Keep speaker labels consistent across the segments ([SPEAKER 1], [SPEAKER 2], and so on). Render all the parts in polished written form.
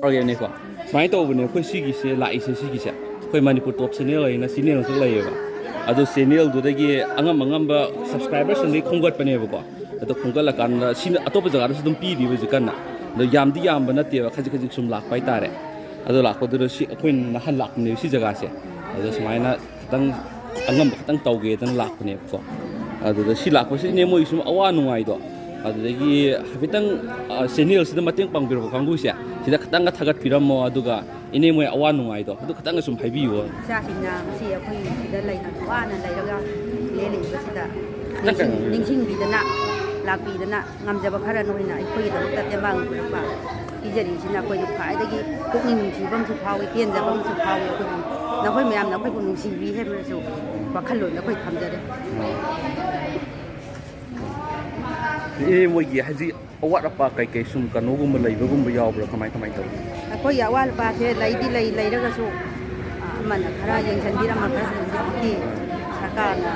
[SPEAKER 1] organic smile to when you see this like is a when Manipur top channel in a senior ado channel do dagi angamba subscribers ni khongat pane ba ko ado khongala kan sin atop jaga su dum pi di ba jikan na do yamdi yamba na te khaji khaji sum lak pai tare ado lak ko do si kuin na han lak ni si jaga se ado smile na tang angamba tang tauge tan lak ne ko ado si lak ko si ne mo isum awa nungai do adagi habitang channel sida mateng pangbir ko kangu sia sida khatanga thagat piramo aduga ine moi awa nungai do adu khatanga sum haibi wo
[SPEAKER 2] sa hinna si akhoi sida laina wana lairaga lele sida ningsing bidana lakpi dana ngamjaba khara noina akhoi da ta tembang ba ijari sina koi nu phai dagi pukning nungsi bam su phawi pen ja bam su phawi ko na khoi mayam na khoi bu nungsi bi he ba su wa khalon na khoi thamjare
[SPEAKER 1] moigi haji awat apa kai sum kanogum leibagum yaw bro kamai taw
[SPEAKER 2] akoi ya wal pa the laidi leiraga su man khara yeng san bira ma khara ki sakana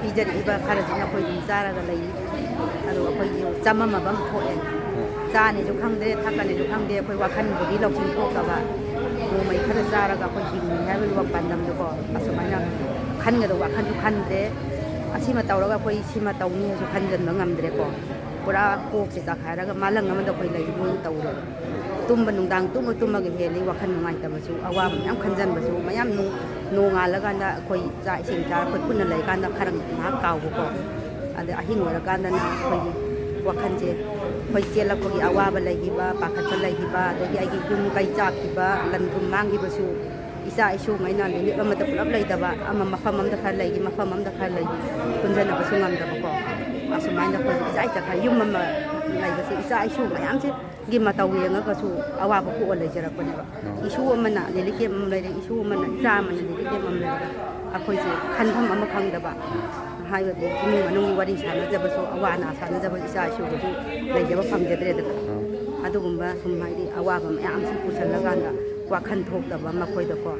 [SPEAKER 2] ijari iba khara jina koi di zara ga lei ado akoi yu chamma ma bam thoe cha ni ju khangde thakka ni ju khangde akoi wakhan bodi loksin thok ka ba mo mai khara zara ga akoi hin ha bel wak pandam ju ko asumana khan ga do wakhan ju khan de asima tawraga koi sima tawni su khanjan ba ngamdre ko pura kok se jakharaga malang amada koi lai boi tawre tumba nungdang tumma ge heli wakhan ngai ta basu awam yam khanjan basu mayam no nga laga na koi ja sing ta koi punna lai kan da kharang ma kaw ko ade ahing wara kan na koi wakhan je koi chela ko gi awa ba lai gi ba pakhat ba lai gi ba de gi ai gi kum kai chak gi ba lan kum mang gi basu isa isu ngai na le ba mata pulap lai da ba ama mafam am da khar lai gi mafam am da khar lai kunjana ba sungam da ko asumai da ko isa isa khar yum ma lai ga isa isu mayam se gi ma taw ye nga ka su awa ba ko lai jara ko ne ba isu ma na le ke mam lai isu ma na cha ma ne ke mam lai akoi se khan tham am khang da ba hai ba ni manung wari sa na ja ba su awa na sa na ja ba isa isu ko lai ja ba pham je de da adugumba sum mai di awa ba mayam se kusal la ga da wakhan thok da ba ma koi da ko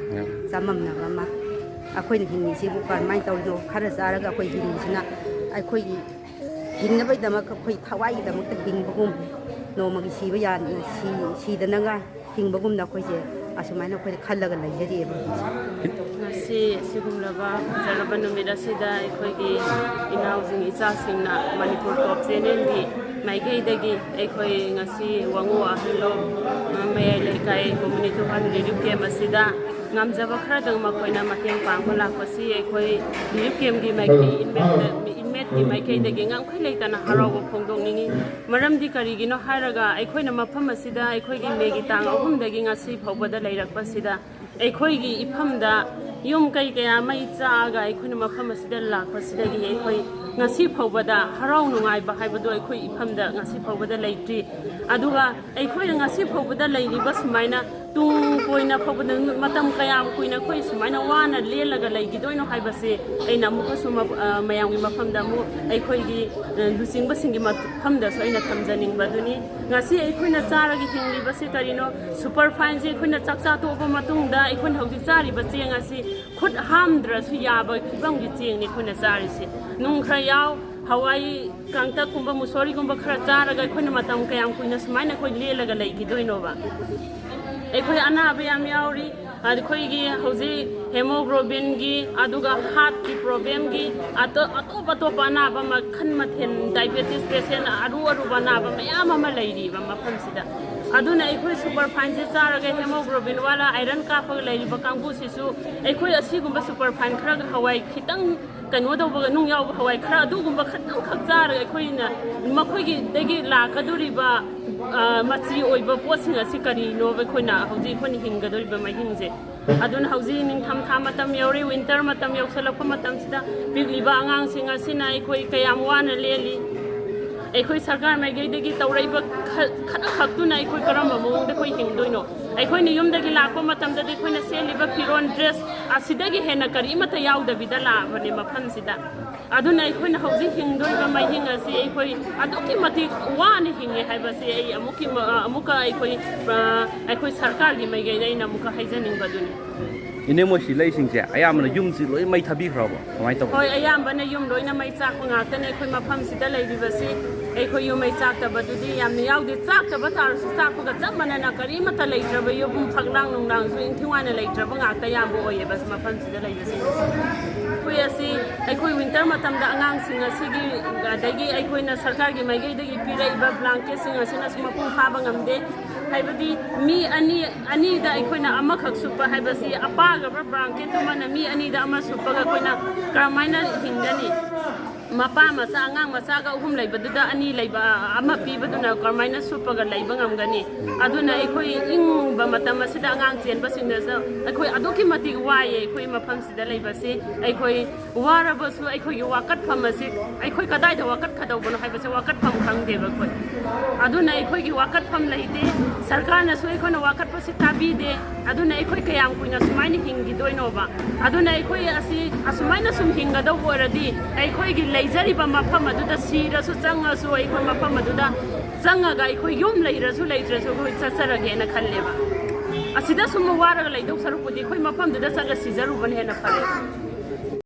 [SPEAKER 2] samam na ba ma akoi ni hin si bu kan mai taw do khara zara ga akoi hin sina akoi hin na bai da ma akoi thawai da mu ta hin bugum no ma gi si ba ya si da na ga hin bugum na koi je asumai na koi khallaga lai jari ba
[SPEAKER 3] si sigumlaba jaraba numida sida akoi gi inau jing icha singna manipur top channel gi Maikai dagi ekoi ngasi wangu ahlo mayai lekai community hall relief camp asida ngamjaba khara dang makoina mateng pangko lakpasi ekoi relief camp gi maikai inmate gi maikai dagi ngam khoi leitana haraw phongdong ningi maramdi karigi no haraga ekoi na mafam asida ekoi gi megi tang ahum dagi ngasi phobada leirakpa sida ekoi gi ifamda yum kai kaya mai chaga ekoi na mafam asida lakpa sida gi ekoi ngasi phobada haraw nungai ba haibado ekoi ifamda ngasi phobada leitri aduga ekoi ngasi phobada leiriba sumaina tung koina phobada matam kayam koina koi sumaina wana lelaga leigidoino haibase aina muka suma mayang mafamda mu ekoi gi lusingba singi mafamda so aina thamjaning baduni ngasi ekoi na charagi hingli base karino super fine je ekoi na chakcha to ba matungda ekoi hauji chari ba cheng asi khut hamdra su yaba kibang gi cheng ni khoi na chari se nung khra yaw Hawaii kangta kumba musori kumba khara charaga khoi na matam kayam kuina sumaina khoi lelaga leigidoino ba ekoi anaba yam yauri khoi gi hauji hemoglobin gi aduga heart ki problem gi ato anaba ma khan mathen diabetes patient aru banaba mayam ama leiri ba mafam sida aduna ekoi super fine je charaga hemoglobin wala iron ka pag leiri ba kangbu sisu ekoi asigumba super fine khara hawai khitang kano do ba nung yaw hawai khara adugumba khatang khak charaga ekoi na makhoi gi degi la kaduri ba machi oiba posing asi kari no be khoina hauji khoni hingadori ba mai hingje adun hauji ning tham matam yauri winter matam yausalakpa matam sida pigliba angang singa sina ekoi kayam wana leli ekoi sarkar mai gai degi tawrai ba khana khaktuna ekoi karamba mong de koi hingdoino ekoi ni yum dagi lakpa matam da ekoi na seliba piron dress asidagi hena kari mata yaw da bidala bane mafam sida aduna akhoi na hauji hingdoi ba mai hing asi akhoi aduki mati wani hinge haibasi ai amuka akhoi sarkar gi mai gai na muka haijaning baduni
[SPEAKER 1] ine mo si lai sing se ayam na yum si loi mai thabi khra ba kamai to
[SPEAKER 3] hoi ayam bana yum loi na mai chak nga ta ne akhoi mafam sida lai bi basi akhoi yum mai chak ta badudi yam ni yaudi chak ta ba tar su chak ga cham mana na kari mata lai tra ba yum phaklang nung nang su in thiwana lai tra ba nga ta yam bo oye bas mafam sida lai basi koi asi akhoi winter matam da angang sing asi gi dagi akhoi na sarkar gi mai gai dagi pirai ba blanket sing asi na suma pung kha ba ngamde haibadi mi ani da akhoi na ama khak supa haibasi apa ga blanket to mana mi ani da ama supa ga akhoi na karmaina hingani mapa masa angang masa ga uhum lai baduda ani lai ba ama pi baduna karmaina supa ga lai ba ngamgani aduna akhoi ing ba matam asida angang chen ba sing da akhoi adoki mati waye akhoi mafam sida lai ba se akhoi wara ba su akhoi gi wakat pham asi akhoi kadai da wakat khadau bano haibase wakat pham khang de ba khoi aduna akhoi gi wakat pham lai de sarkar na su akhoi na wakat pa si tabi de aduna akhoi kayam kuina sumaini hingi doino ba aduna akhoi asi asumaina sum hinga da woradi akhoi gi leizari ba mafam aduda sira su changa su akhoi mafam aduda changa ga akhoi yum leira su leitra su khoi chasara ge na khalle ba asida sum wara ga leidau sarupudi akhoi mafam duda saga sizaru ban he na phare